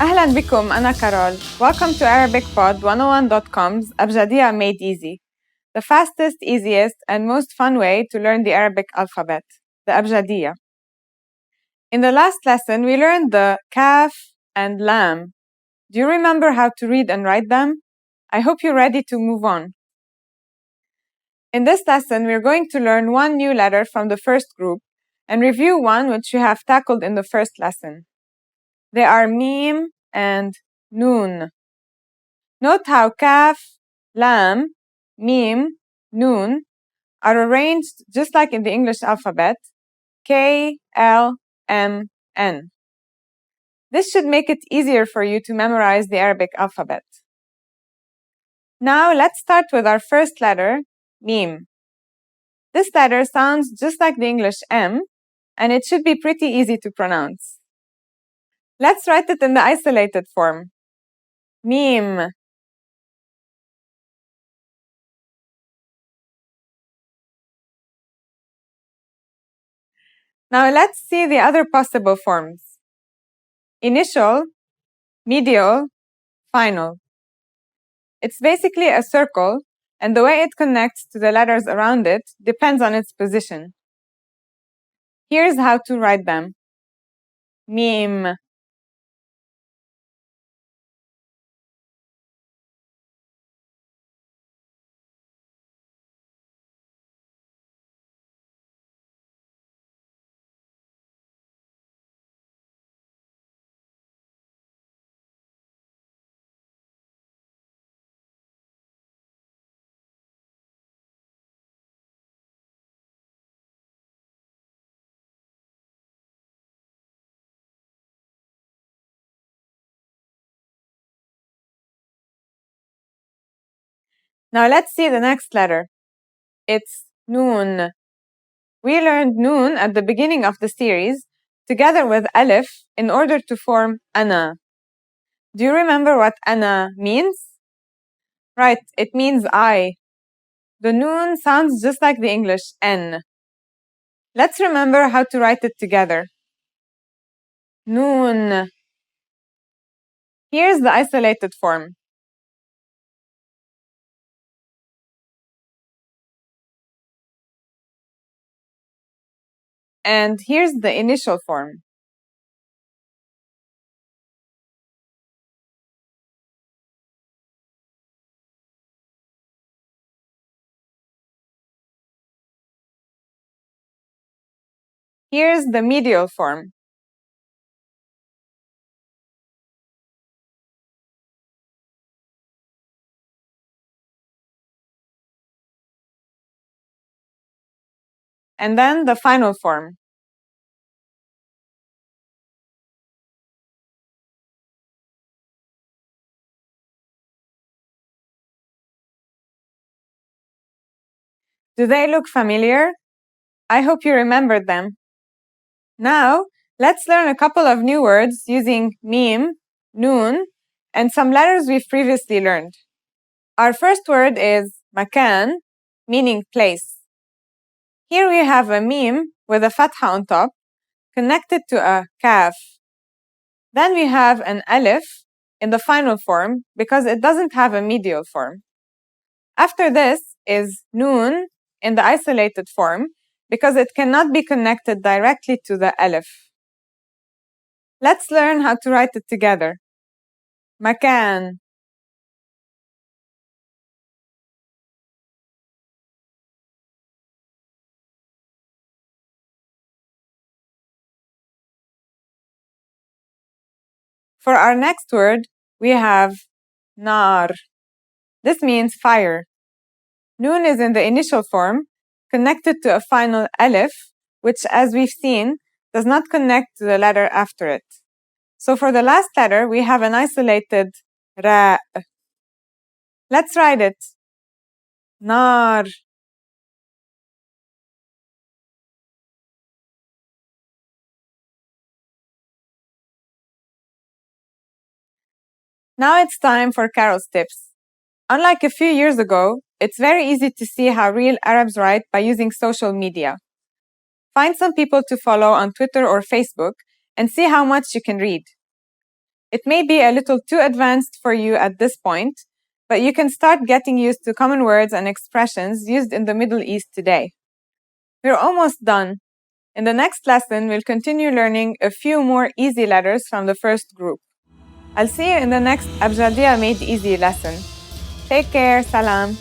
أهلاً بكم أنا كارول. Welcome to ArabicPod101.com's أبجدية Made Easy, the fastest, easiest, and most fun way to learn the Arabic alphabet, the أبجدية. In the last lesson, we learned the kaf and lam. Do you remember how to read and write them? I hope you're ready to move on. In this lesson, we're going to learn one new letter from the first group and review one which we have tackled in the first lesson. They are Mim and Nun. Note how kaf, lam, mim, nun are arranged just like in the English alphabet, K, L, M, N. This should make it easier for you to memorize the Arabic alphabet. Now let's start with our first letter, mim. This letter sounds just like the English M, and it should be pretty easy to pronounce. Let's write it in the isolated form. Mim. Now let's see the other possible forms. Initial, medial, final. It's basically a circle, and the way it connects to the letters around it depends on its position. Here's how to write them. Mim. Now let's see the next letter. It's Nun. We learned Nun at the beginning of the series, together with Alif, in order to form Ana. Do you remember what Ana means? Right, it means I. The Nun sounds just like the English N. Let's remember how to write it together. Nun. Here's the isolated form. And here's the initial form. Here's the medial form. And then the final form. Do they look familiar? I hope you remembered them. Now, let's learn a couple of new words using mim, nun, and some letters we've previously learned. Our first word is makan, meaning place. Here we have a mim with a fatha on top, connected to a kaf. Then we have an alif in the final form because it doesn't have a medial form. After this is nun in the isolated form because it cannot be connected directly to the alif. Let's learn how to write it together. Makan. For our next word, we have nar. This means fire. Nun is in the initial form, connected to a final alif, which, as we've seen, does not connect to the letter after it. So for the last letter, we have an isolated ra. Let's write it. Nar. Now it's time for Carol's tips. Unlike a few years ago, it's very easy to see how real Arabs write by using social media. Find some people to follow on Twitter or Facebook and see how much you can read. It may be a little too advanced for you at this point, but you can start getting used to common words and expressions used in the Middle East today. We're almost done. In the next lesson, we'll continue learning a few more easy letters from the first group. I'll see you in the next Abjadiya Made Easy lesson. Take care, salam.